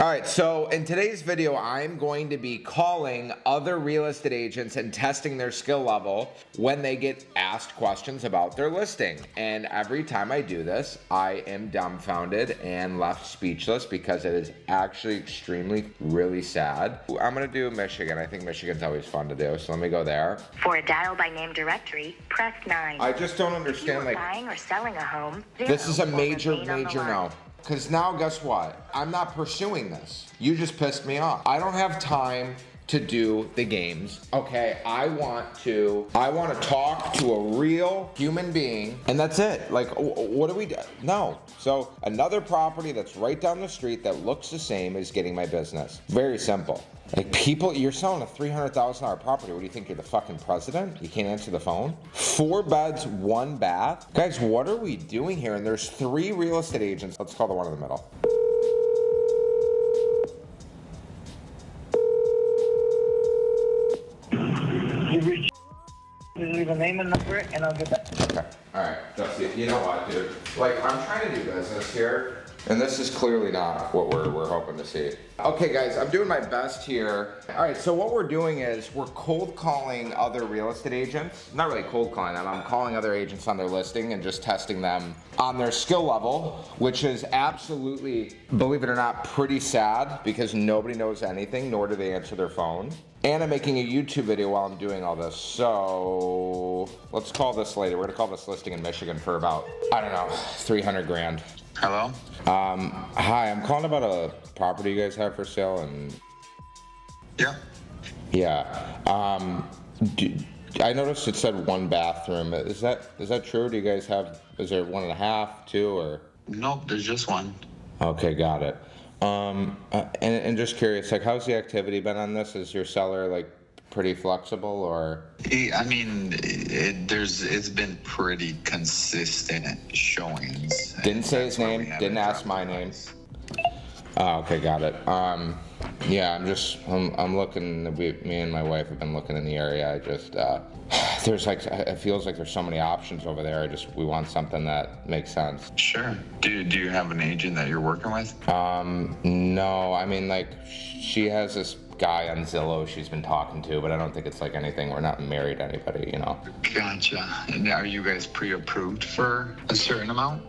All right, so in today's video, I'm going to be calling other real estate agents and testing their skill level when they get asked questions about their listing. And every time I do this, I am dumbfounded and left speechless because it is actually extremely, really sad. I'm gonna do Michigan. I think Michigan's always fun to do, so let me go there. For a dial by name directory, press 9. I just don't understand, like, buying or selling a home, this is a major remain on the line. no. Because now guess what? I'm not pursuing this. You just pissed me off. I don't have time to do the games. Okay, I want to talk to a real human being, and that's it. Like, what do we do? No. So another property that's right down the street that looks the same is getting my business. Very simple. Like, people, you're selling a $300,000 property. What do you think, you're the fucking president? You can't answer the phone? 4 beds, 1 bath. Guys, what are we doing here? And there's 3 real estate agents. Let's call the one in the middle. Leave a name and number, and I'll get back. Okay. All right, Dusty, you know what, dude? Like, I'm trying to do business here, and this is clearly not what we're hoping to see. Okay, guys, I'm doing my best here. All right, so what we're doing is we're cold calling other real estate agents. Not really cold calling them, I'm calling other agents on their listing and just testing them on their skill level, which is absolutely, believe it or not, pretty sad because nobody knows anything, nor do they answer their phone. And I'm making a YouTube video while I'm doing all this. So let's call this lady. We're gonna call this listing in Michigan for about, I don't know, 300 grand. Hello? Hi, I'm calling about a property you guys have for sale and Yeah. I noticed it said 1 bathroom. Is that true? Do you guys have, is there 1.5, 2, or? Nope, there's just one. Okay, got it. And just curious, like, how's the activity been on this? Is your seller, like, pretty flexible, or? I mean, it's been pretty consistent showings. Didn't say his name, didn't ask my name. Oh, okay, got it. Yeah, I'm looking, me and my wife have been looking in the area. I just, there's like, it feels like there's so many options over there. We want something that makes sense. Sure. Do you have an agent that you're working with? No, I mean, like, she has this guy on Zillow she's been talking to, but I don't think it's like anything. We're not married to anybody, you know. Gotcha. And are you guys pre-approved for a certain amount?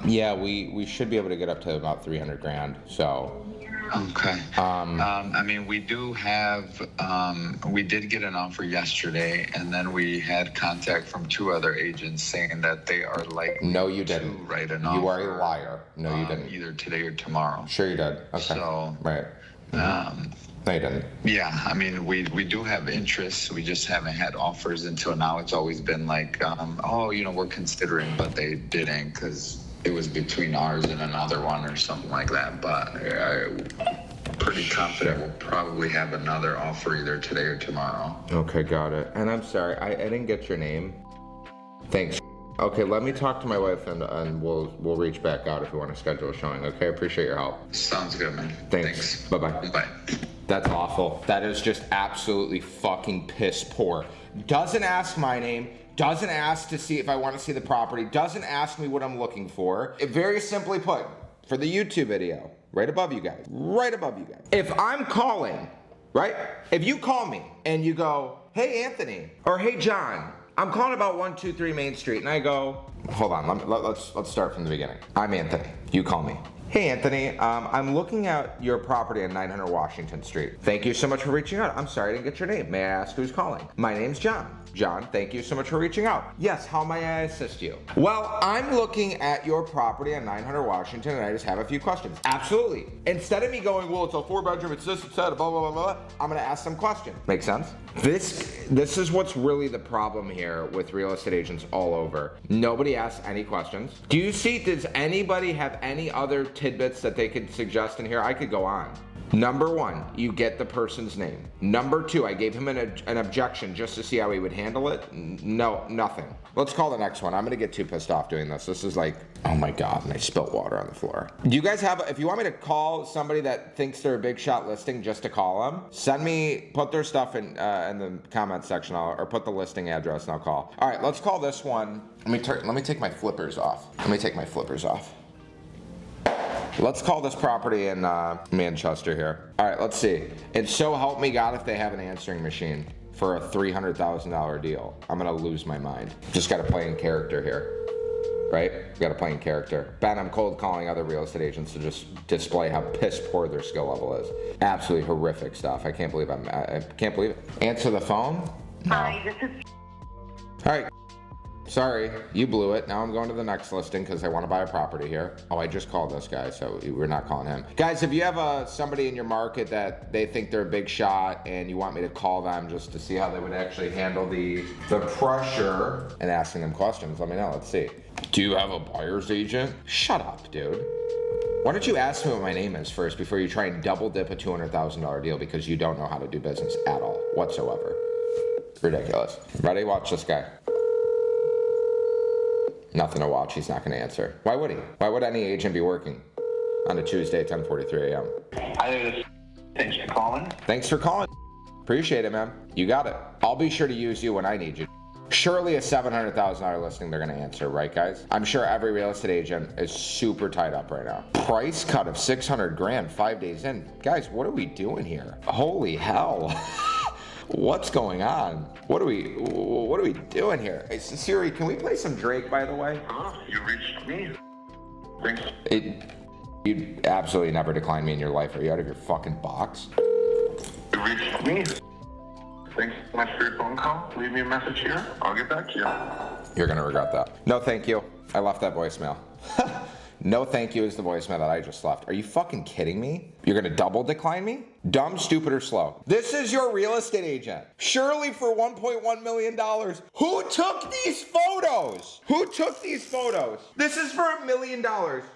Yeah, we should be able to get up to about 300 grand, so. Okay. I mean, we do have, we did get an offer yesterday, and then we had contact from 2 other agents saying that they are likely No, you didn't. to write an offer. You are a liar. No, you didn't. Either today or tomorrow. Sure you did. Okay. So, right. No, you didn't. Yeah, I mean, we do have interest. We just haven't had offers until now. It's always been like, oh, you know, we're considering, but they didn't because it was between ours and another one or something like that. But I'm pretty confident we'll probably have another offer either today or tomorrow. Okay, got it. And I'm sorry, I didn't get your name. Thanks. Okay, let me talk to my wife and we'll reach back out if you want to schedule a showing. Okay, I appreciate your help. Sounds good, man. Thanks. Bye-bye. Bye. That's awful. That is just absolutely fucking piss poor. Doesn't ask my name, doesn't ask to see if I want to see the property, doesn't ask me what I'm looking for. Very simply put, for the YouTube video, right above you guys, if I'm calling, right? If you call me and you go, hey Anthony, or hey John, I'm calling about 123 Main Street, and I go, hold on, let's start from the beginning. I'm Anthony, you call me. Hey Anthony, I'm looking at your property on 900 Washington Street. Thank you so much for reaching out. I'm sorry I didn't get your name. May I ask who's calling? My name's John. John, thank you so much for reaching out. Yes, how may I assist you? Well, I'm looking at your property on 900 Washington and I just have a few questions. Absolutely. Instead of me going, well, it's a 4-bedroom, it's this, it's that, blah, blah, blah, blah, I'm gonna ask some questions. Make sense? This is what's really the problem here with real estate agents all over. Nobody asks any questions. Does anybody have any other tidbits that they could suggest in here? I could go on. Number 1, you get the person's name. Number 2, I gave him an objection just to see how he would handle it. No, nothing. Let's call the next one. I'm gonna get too pissed off doing this. This is like, oh my God, and I spilled water on the floor. Do you guys have, if you want me to call somebody that thinks they're a big shot listing just to call them, put their stuff in the comment section, or put the listing address and I'll call. All right, let's call this one. Let me take my flippers off. Let's call this property in Manchester here. All right, let's see. And so help me God if they have an answering machine for a $300,000 deal. I'm gonna lose my mind. Just gotta play in character here. Right? Gotta play in character. Ben, I'm cold calling other real estate agents to just display how piss poor their skill level is. Absolutely horrific stuff. I can't believe I can't believe it. Answer the phone? No. Hi, this is. All right. Sorry, you blew it. Now I'm going to the next listing because I want to buy a property here. Oh, I just called this guy, so we're not calling him. Guys, if you have somebody in your market that they think they're a big shot and you want me to call them just to see how they would actually handle the pressure and asking them questions, let me know. Let's see. Do you have a buyer's agent? Shut up, dude. Why don't you ask me what my name is first before you try and double dip a $200,000 deal because you don't know how to do business at all, whatsoever. Ridiculous. Ready? Watch this guy. Nothing to watch. He's not going to answer. Why would he? Why would any agent be working on a Tuesday at 10:43 a.m.? Thanks for calling. Thanks for calling. Appreciate it, man. You got it. I'll be sure to use you when I need you. Surely a $700,000 listing they're going to answer, right, guys? I'm sure every real estate agent is super tied up right now. Price cut of $600,000 5 days in. Guys, what are we doing here? Holy hell. What's going on? What are we doing here? Hey, Siri, can we play some Drake, by the way? You reached me. Thanks. You'd absolutely never decline me in your life. Are you out of your fucking box? You reached me. Thanks so much for your phone call. Leave me a message here. I'll get back to you. You're gonna regret that. No, thank you. I left that voicemail. No, thank you is the voicemail that I just left. Are you fucking kidding me? You're gonna double decline me? Dumb, stupid, or slow? This is your real estate agent. Surely for $1.1 million. Who took these photos? Who took these photos? This is for $1 million.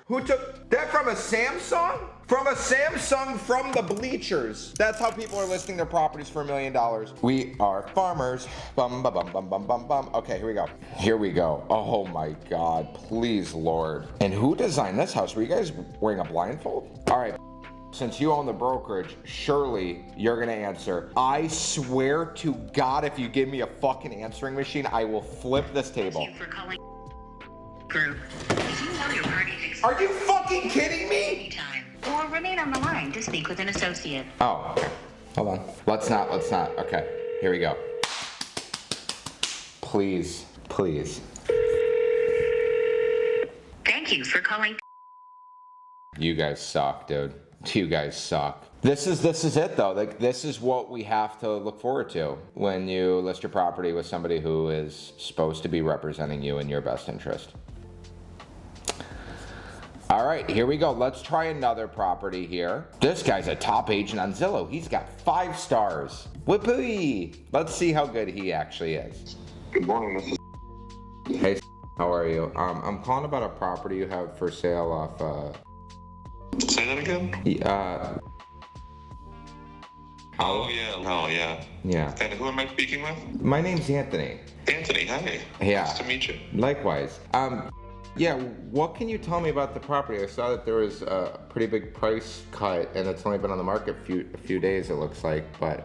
Who took that from a Samsung? From a Samsung from the bleachers. That's how people are listing their properties for $1 million. We are farmers. Bum, bum, bum, bum, bum, bum, bum. Okay, here we go. Here we go. Oh my God, please, Lord. And who designed this house? Were you guys wearing a blindfold? All right. Since you own the brokerage, surely you're gonna answer. I swear to God, if you give me a fucking answering machine, I will flip this table. Thank you for calling group. If you know your party's Are you fucking kidding me? anytime, or remain on the line to speak with an associate. Oh, okay. Hold on. Let's not. Okay, here we go. Please. Thank you for calling. You guys suck, dude. You guys suck. This is it though. Like, this is what we have to look forward to when you list your property with somebody who is supposed to be representing you in your best interest. All right, here we go. Let's try another property here. This guy's a top agent on Zillow. He's got 5 stars. Whoopee! Let's see how good he actually is. Good morning, Mrs. Hey, how are you? I'm calling about a property you have for sale off, Say that again? Oh, yeah. Yeah. And who am I speaking with? My name's Anthony. Anthony, hi. Yeah. Nice to meet you. Likewise. Yeah, what can you tell me about the property? I saw that there was a pretty big price cut, and it's only been on the market a few days, it looks like, but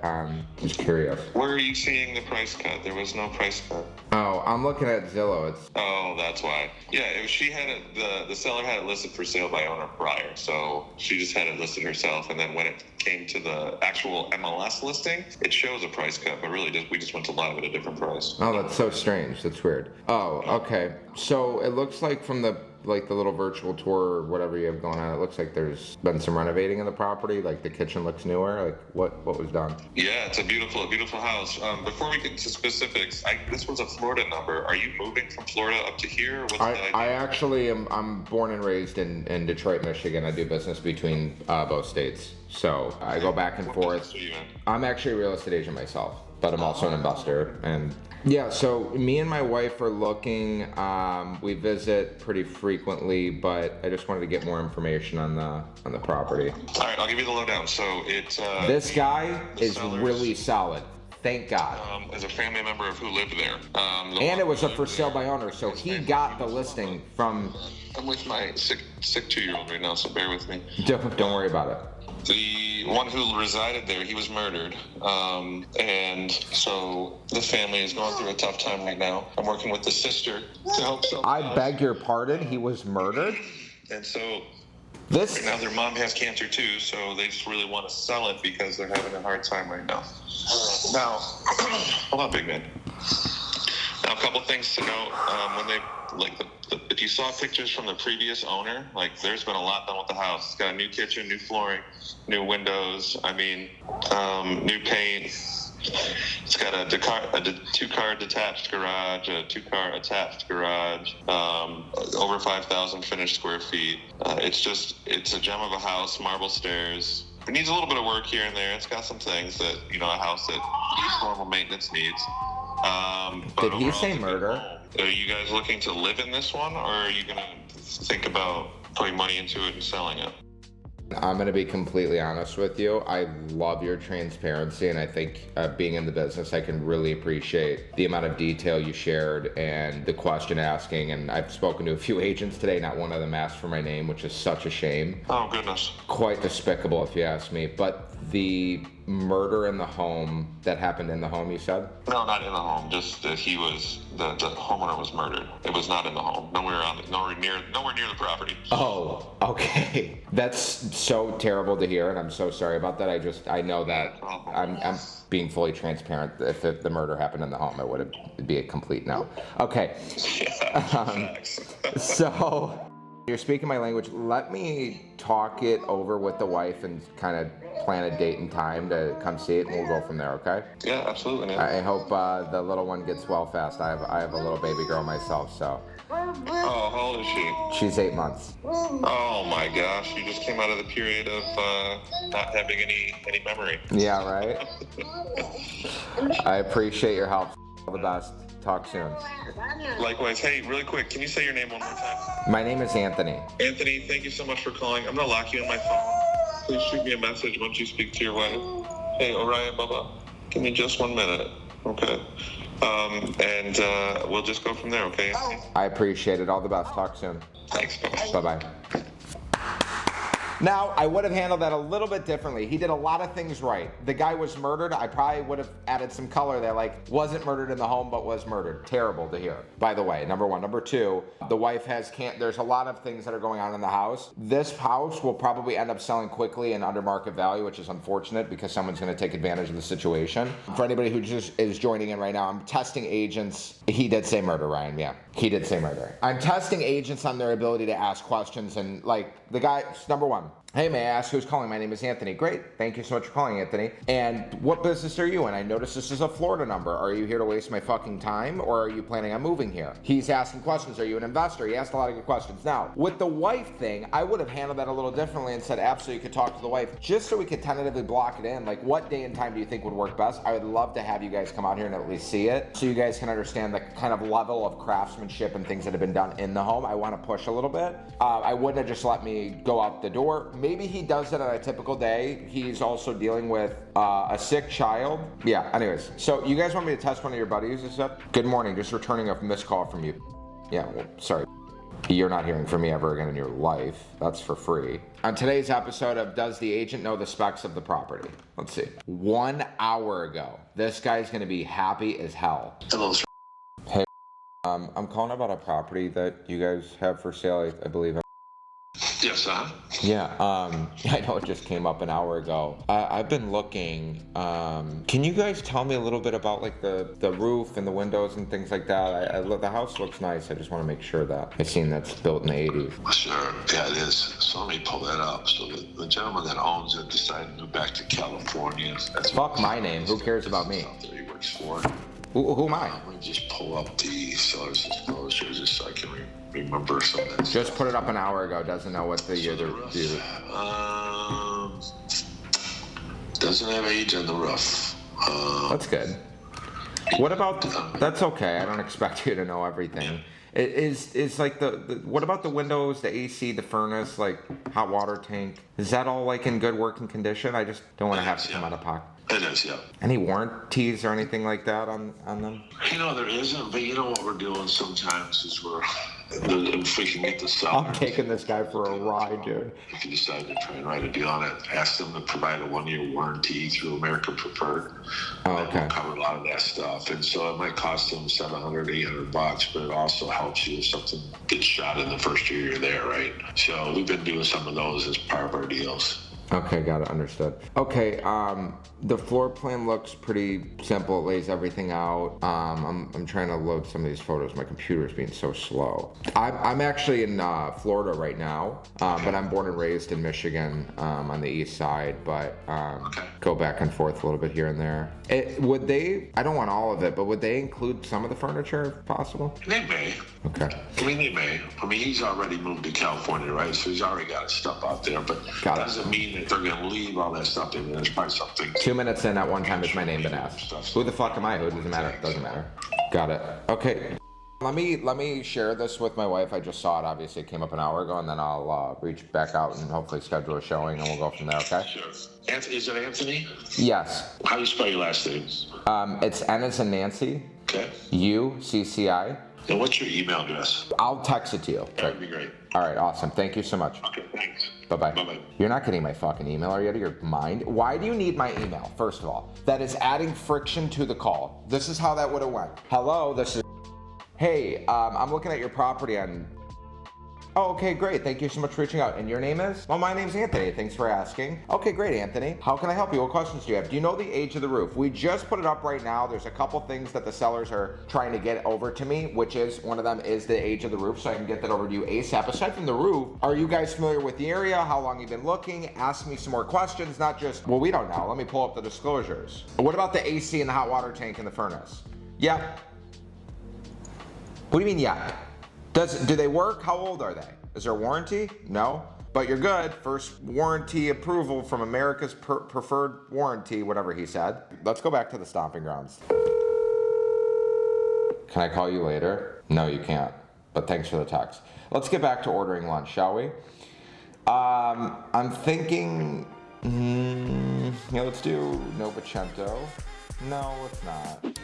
just curious. Where are you seeing the price cut? There was no price cut. Oh, I'm looking at Zillow. Oh, that's why. Yeah, she had it, the seller had it listed for sale by owner prior, so she just had it listed herself, and then when it came to the actual MLS listing, it shows a price cut, but really we just went to live at a different price. Oh, that's so strange. That's weird. Oh, okay. So it looks like from the little virtual tour or whatever you have going on, it looks like there's been some renovating in the property. Like the kitchen looks newer. Like what was done? Yeah, it's a beautiful house. Before we get to specifics, this was a Florida number. Are you moving from Florida up to here? What's the idea? I actually I'm born and raised in Detroit, Michigan. I do business between both states. So I go back and What forth. business are you in? I'm actually a real estate agent myself, but I'm also an investor. And yeah, so me and my wife are looking. We visit pretty frequently, but I just wanted to get more information on the property. All right, I'll give you the lowdown. So it's This guy the is sellers, really solid. Thank God. as a family member of who lived there. And it was a for sale by owner, so he got the listing from. I'm with my sick 2-year-old right now, so bear with me. Don't worry about it. The one who resided there, he was murdered. And so the family is going through a tough time right now. I'm working with the sister to help someone I beg your pardon. He was murdered. And so This Right now, their mom has cancer too, so they just really want to sell it because they're having a hard time right now. Now, hold on, big man. Now, a couple things to note. When they if you saw pictures from the previous owner, like there's been a lot done with the house. It's got a new kitchen, new flooring, new windows. I mean, new paint. It's got a two-car detached garage, a two-car attached garage, over 5,000 finished square feet. It's a gem of a house, marble stairs. It needs a little bit of work here and there. It's got some things that, a house that normal maintenance needs. Did he say murder? Are you guys looking to live in this one, or are you going to think about putting money into it and selling it? I'm going to be completely honest with you. I love your transparency, and I think being in the business, I can really appreciate the amount of detail you shared and the question asking. And I've spoken to a few agents today. Not one of them asked for my name, which is such a shame. Oh, goodness. Quite despicable, if you ask me. But the murder in the home, that happened in the home, you said? No, not in the home. Just that the homeowner was murdered. It was not in the home. Nowhere near the property. Oh, okay. That's so terrible to hear, and I'm so sorry about that. I know that I'm being fully transparent. If the murder happened in the home, it'd be a complete no. Okay. So you're speaking my language. Let me talk it over with the wife and kind of plan a date and time to come see it, and we'll go from there, okay? Yeah, absolutely, man. I hope the little one gets well fast. I have a little baby girl myself, so. Oh, how old is she? She's 8 months. Oh my gosh, you just came out of the period of not having any memory. Yeah, right? I appreciate your help. All the best. Talk soon. Likewise. Hey, really quick, can you say your name one more time? My name is Anthony. Anthony, thank you so much for calling. I'm going to lock you in my phone. Please shoot me a message once you speak to your wife. Hey, Orion, Bubba, give me just 1 minute. Okay. And we'll just go from there, okay? I appreciate it. All the best. Talk soon. Thanks. Bye-bye. Bye-bye. Now, I would have handled that a little bit differently. He did a lot of things right. The guy was murdered. I probably would have added some color there, like wasn't murdered in the home, but was murdered. Terrible to hear, by the way, number one. Number two, the wife there's a lot of things that are going on in the house. This house will probably end up selling quickly and under market value, which is unfortunate because someone's gonna take advantage of the situation. For anybody who just is joining in right now, I'm testing agents. He did say murder, Ryan, yeah. He did say murder. I'm testing agents on their ability to ask questions, and like the guy, number one, hey, may I ask who's calling? My name is Anthony. Great. Thank you so much for calling, Anthony. And what business are you in? I noticed this is a Florida number. Are you here to waste my fucking time, or are you planning on moving here? He's asking questions. Are you an investor? He asked a lot of good questions. Now, with the wife thing, I would have handled that a little differently and said, absolutely, you could talk to the wife, just so we could tentatively block it in. Like, what day and time do you think would work best? I would love to have you guys come out here and at least see it, so you guys can understand the kind of level of craftsmanship and things that have been done in the home. I want to push a little bit. I wouldn't have just let me go out the door. Maybe he does it on a typical day. He's also dealing with a sick child. Yeah, anyways. So you guys want me to test one of your buddies? Is that? Good morning, just returning a missed call from you. Yeah, well, sorry. You're not hearing from me ever again in your life. That's for free. On today's episode of Does the Agent Know the Specs of the Property? Let's see. 1 hour ago, this guy's gonna be happy as hell. Hello, sir. Hey, I'm calling about a property that you guys have for sale, I believe. Yes, sir. Yeah, I know it just came up an hour ago. I've been looking. Can you guys tell me a little bit about like the roof and the windows and things like that? The house looks nice. I just want to make sure that I've seen that's built in the 80s. Sure. Yeah, it is. So let me pull that up. So the gentleman that owns it decided to move back to California. That's Fuck my name. Who cares about me? That he works for. Who am I? Let me just pull up the seller's disclosure just so I can remember some of that. Just put it up an hour ago. Doesn't know what the roof. Doesn't have age on the roof. That's good. What about? That's okay. I don't expect you to know everything. It is like the what about the windows, the AC, the furnace, like hot water tank? Is that all like in good working condition? I just don't want to have to come out of pocket. It is, yeah. Any warranties or anything like that on them? There isn't, but you know what we're doing sometimes is we're If we can get the seller. I'm taking this guy for a ride, dude. If you decide to try and write a deal on it, ask them to provide a 1-year warranty through American Preferred. Oh, okay. We'll cover a lot of that stuff. And so it might cost them $700, $800, but it also helps you if something gets shot in the first year you're there, right? So we've been doing some of those as part of our deals. Okay, got it, understood. Okay, the floor plan looks pretty simple. It lays everything out. I'm trying to load some of these photos. My computer's being so slow. I'm actually in Florida right now, but I'm born and raised in Michigan on the east side, but go back and forth a little bit here and there. Would they, I don't want all of it, but would they include some of the furniture if possible? They may. Okay. I mean, they may. I mean, he's already moved to California, right? So he's already got his stuff out there, but Got it. doesn't mean that they're going to leave all that stuff in there. There's probably something. 2 minutes in, at one time has my name been asked. Who the fuck am I? Who doesn't matter? Doesn't matter. Got it. Okay. Let me share this with my wife. I just saw it. Obviously, it came up an hour ago, and then I'll reach back out and hopefully schedule a showing, and we'll go from there. Okay? Sure. Anthony, is it Anthony? Yes. How do you spell your last name? It's N as in Nancy. Okay. UCCI. And what's your email address? I'll text it to you. That would be great. All right. Awesome. Thank you so much. Okay, thanks. Bye-bye. Bye-bye. You're not getting my fucking email. Are you out of your mind? Why do you need my email, first of all? That is adding friction to the call. This is how that would have went. Hello, this is... Hey, I'm looking at your property on... Oh, okay, great. Thank you so much for reaching out. And your name is? Well, my name's Anthony. Thanks for asking. Okay, great, Anthony. How can I help you? What questions do you have? Do you know the age of the roof? We just put it up right now. There's a couple things that the sellers are trying to get over to me, which is, one of them is the age of the roof, so I can get that over to you ASAP. Aside from the roof, are you guys familiar with the area? How long you've been looking? Ask me some more questions, not just, well, we don't know. Let me pull up the disclosures. What about the AC and the hot water tank and the furnace? Yep. What do you mean, yeah? Do they work? How old are they? Is there a warranty? No. But you're good. First warranty approval from America's preferred warranty, whatever he said. Let's go back to the stomping grounds. Can I call you later? No, you can't. But thanks for the text. Let's get back to ordering lunch, shall we? I'm thinking, yeah, let's do Novecento. No, let's not.